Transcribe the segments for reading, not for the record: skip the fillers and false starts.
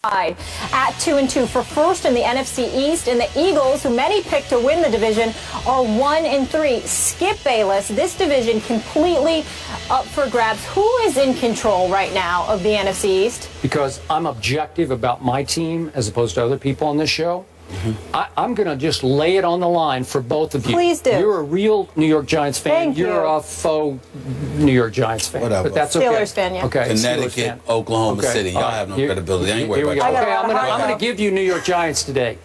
tied at 2-2 for first in the NFC East, and the Eagles, who many picked to win the division, are 1-3. Skip Bayless, this division completely up for grabs. Who is in control right now of the NFC East? Because I'm objective about my team as opposed to other people on this show. I'm going to just lay it on the line for both of you. Please do. You're a real New York Giants fan. Thank You're you. a faux New York Giants fan. Whatever. But that's okay. Steelers fan, yeah. Okay. Connecticut, Oklahoma City. Y'all have no credibility. I ain't worried about Okay, you. I'm going to give you New York Giants today.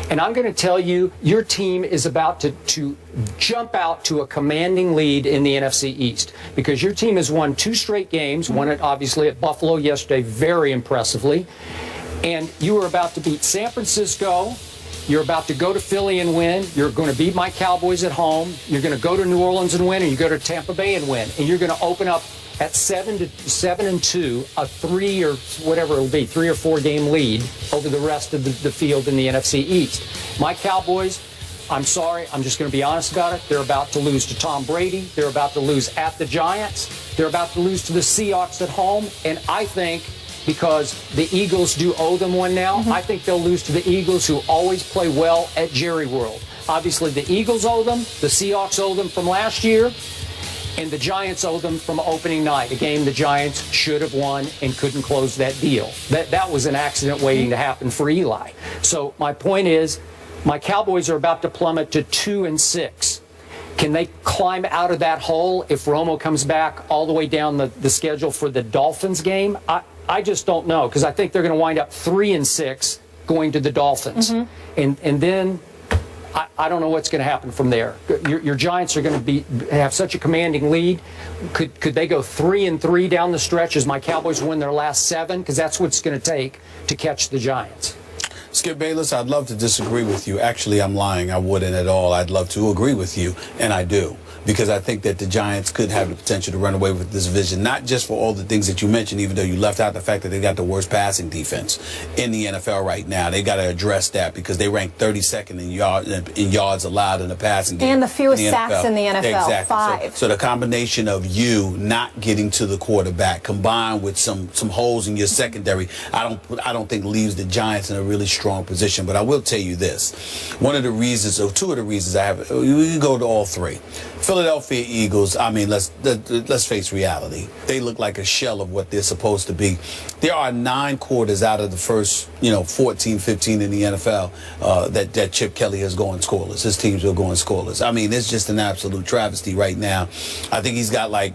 And I'm going to tell you, your team is about to jump out to a commanding lead in the NFC East, because your team has won 2 straight games, won it obviously at Buffalo yesterday very impressively, and you are about to beat San Francisco. You're about to go to Philly and win. You're going to beat my Cowboys at home. You're going to go to New Orleans and win, and you go to Tampa Bay and win. And you're going to open up at 7-2, a 3 or whatever it'll be, 3 or 4 game lead over the rest of the field in the NFC East. My Cowboys, I'm sorry, I'm just going to be honest about it. They're about to lose to Tom Brady. They're about to lose at the Giants. They're about to lose to the Seahawks at home. And I think, because the Eagles do owe them one now, I think they'll lose to the Eagles, who always play well at Jerry World. Obviously, the Eagles owe them, the Seahawks owe them from last year, and the Giants owe them from opening night, a game the Giants should have won and couldn't close that deal. That was an accident waiting to happen for Eli. So my point is, my Cowboys are about to plummet to 2-6. Can they climb out of that hole if Romo comes back all the way down the schedule for the Dolphins game? I just don't know, because I think they're going to wind up 3-6 going to the Dolphins. And then I don't know what's going to happen from there. Your Giants are going to have such a commanding lead. Could they go 3-3 down the stretch as my Cowboys win their last 7? Because that's what it's going to take to catch the Giants. Skip Bayless, I'd love to disagree with you. Actually, I'm lying. I wouldn't at all. I'd love to agree with you, and I do. Because I think that the Giants could have the potential to run away with this division, not just for all the things that you mentioned, even though you left out the fact that they got the worst passing defense in the NFL right now. They got to address that, because they rank 32nd in yards allowed in the passing game. And the fewest sacks in the NFL, exactly. 5. So the combination of you not getting to the quarterback, combined with some holes in your secondary, I don't think leaves the Giants in a really strong position. But I will tell you this: one of the reasons, or 2 of the reasons I have, we can go to all 3. Philadelphia Eagles, I mean, let's face reality. They look like a shell of what they're supposed to be. There are 9 quarters out of the first, 14, 15 in the NFL that Chip Kelly has gone scoreless. His teams are going scoreless. I mean, it's just an absolute travesty right now. I think he's got like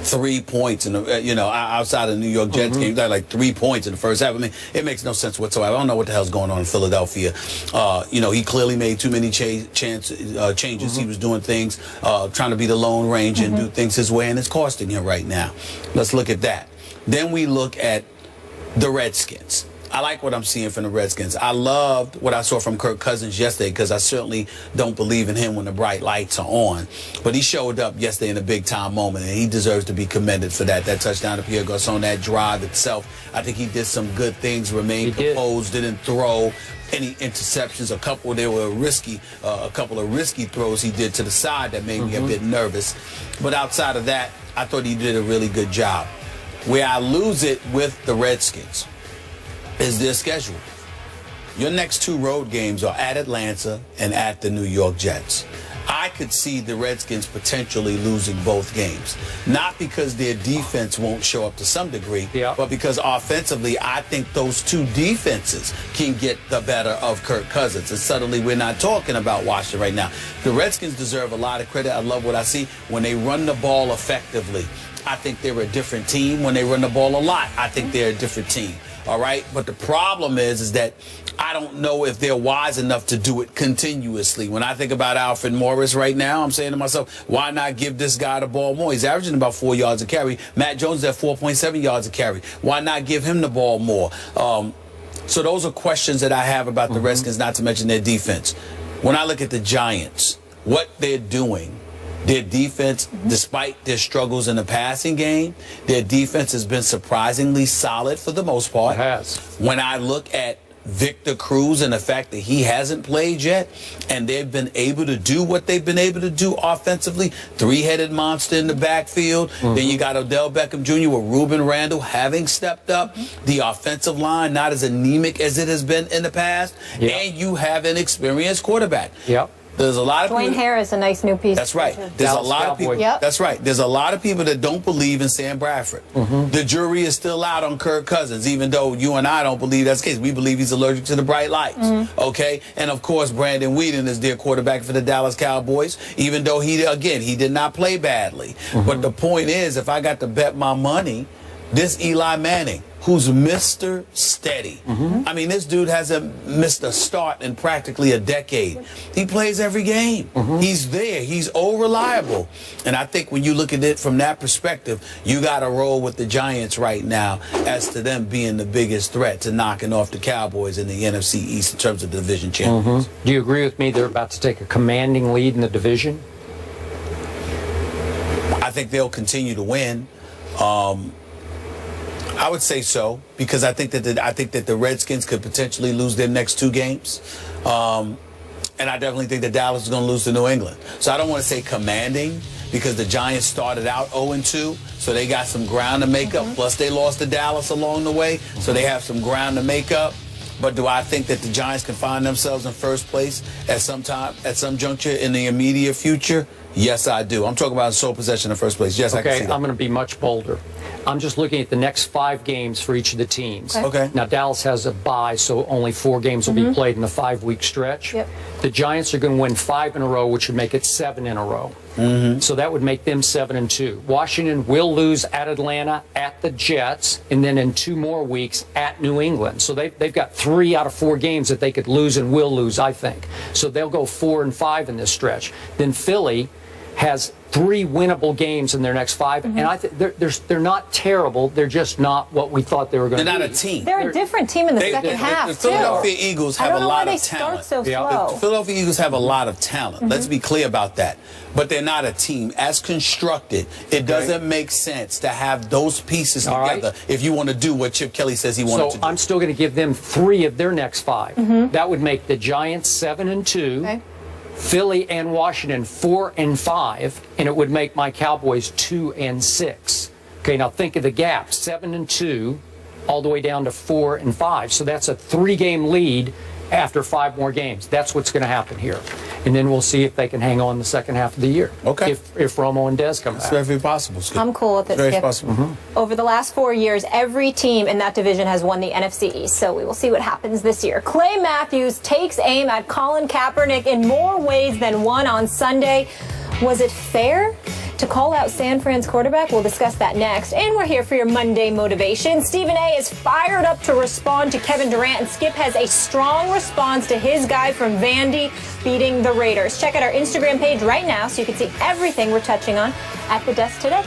3 points in the, outside of the New York Jets game. He got like 3 points in the first half. I mean, it makes no sense whatsoever. I don't know what the hell's going on in Philadelphia. He clearly made too many changes. He was doing things, trying to be the Lone Ranger and do things his way, and it's costing him right now. Let's look at that. Then we look at the Redskins. I like what I'm seeing from the Redskins. I loved what I saw from Kirk Cousins yesterday, because I certainly don't believe in him when the bright lights are on. But he showed up yesterday in a big-time moment, and he deserves to be commended for that. That touchdown to Pierre Garçon, that drive itself, I think he did some good things, remained composed, didn't throw any interceptions. A couple of risky throws he did to the side that made me a bit nervous. But outside of that, I thought he did a really good job. Where I lose it with the Redskins is their schedule. Your next 2 road games are at Atlanta and at the New York Jets. I could see the Redskins potentially losing both games. Not because their defense won't show up to some degree, but because offensively, I think those 2 defenses can get the better of Kirk Cousins. And suddenly we're not talking about Washington right now. The Redskins deserve a lot of credit. I love what I see. When they run the ball effectively, I think they're a different team. When they run the ball a lot, I think they're a different team. All right, but the problem is that I don't know if they're wise enough to do it continuously. When I think about Alfred Morris right now, I'm saying to myself, why not give this guy the ball more? He's averaging about 4 yards a carry. Matt Jones is at 4.7 yards a carry. Why not give him the ball more? So those are questions that I have about the Redskins, not to mention their defense. When I look at the Giants, what they're doing, their defense, despite their struggles in the passing game, their defense has been surprisingly solid for the most part. It has. When I look at Victor Cruz and the fact that he hasn't played yet, and they've been able to do what they've been able to do offensively, three-headed monster in the backfield. Then you got Odell Beckham Jr. with Ruben Randle having stepped up. The offensive line not as anemic as it has been in the past, and you have an experienced quarterback. There's a lot of Dwayne people. Harris, a nice new piece. That's right. There's a lot of people. That's right. There's a lot of people that don't believe in Sam Bradford. The jury is still out on Kirk Cousins, even though you and I don't believe that's the case. We believe he's allergic to the bright lights. Okay? And of course, Brandon Whedon is their quarterback for the Dallas Cowboys, even though he did not play badly. But the point is, if I got to bet my money, this Eli Manning, who's Mr. Steady. I mean, this dude hasn't missed a start in practically a decade. He plays every game. He's there. He's all-reliable. And I think when you look at it from that perspective, you got to roll with the Giants right now as to them being the biggest threat to knocking off the Cowboys in the NFC East in terms of division champions. Do you agree with me they're about to take a commanding lead in the division? I think they'll continue to win. I would say so, because I think that the Redskins could potentially lose their next 2 games, and I definitely think that Dallas is going to lose to New England. So I don't want to say commanding, because the Giants started out 0-2, so they got some ground to make up. Plus they lost to Dallas along the way, so they have some ground to make up. But do I think that the Giants can find themselves in first place at some juncture in the immediate future? Yes, I do. I'm talking about sole possession in first place. Yes, I can see that. I'm going to be much bolder. I'm just looking at the next 5 games for each of the teams. Now, Dallas has a bye, so only 4 games will be played in the 5-week stretch. The Giants are going to win 5 in a row, which would make it 7 in a row. So that would make them 7-2. Washington will lose at Atlanta, at the Jets, and then in 2 more weeks at New England. So they've got 3 out of 4 games that they could lose and will lose, I think. So they'll go 4-5 in this stretch. Then Philly has 3 winnable games in their next 5, and I think they're not terrible. They're just not what we thought they were going to be. They're not a team. They're a different team in the second half, The Philadelphia Eagles have a lot of talent. I don't know why they start so slow. The Philadelphia Eagles have a lot of talent. Let's be clear about that. But they're not a team. As constructed, it doesn't make sense to have those pieces together if you want to do what Chip Kelly says he wanted to do. So I'm still going to give them 3 of their next 5. That would make the Giants 7-2. Philly and Washington 4-5, and it would make my Cowboys 2-6. Okay, now think of the gap: 7-2, all the way down to 4-5. So that's a 3-game lead after 5 more games. That's what's going to happen here, and then we'll see if they can hang on the second half of the year. If Romo and Dez come back, it's very possible. Skip. I'm cool with it. Very Skip. possible. Over the last 4 years, every team in that division has won the NFC East, so we will see what happens this year. Clay Matthews takes aim at Colin Kaepernick in more ways than one on Sunday. Was it fair to call out San Fran's quarterback? We'll discuss that next. And we're here for your Monday motivation. Stephen A. is fired up to respond to Kevin Durant, and Skip has a strong response to his guy from Vandy beating the Raiders. Check out our Instagram page right now so you can see everything we're touching on at the desk today.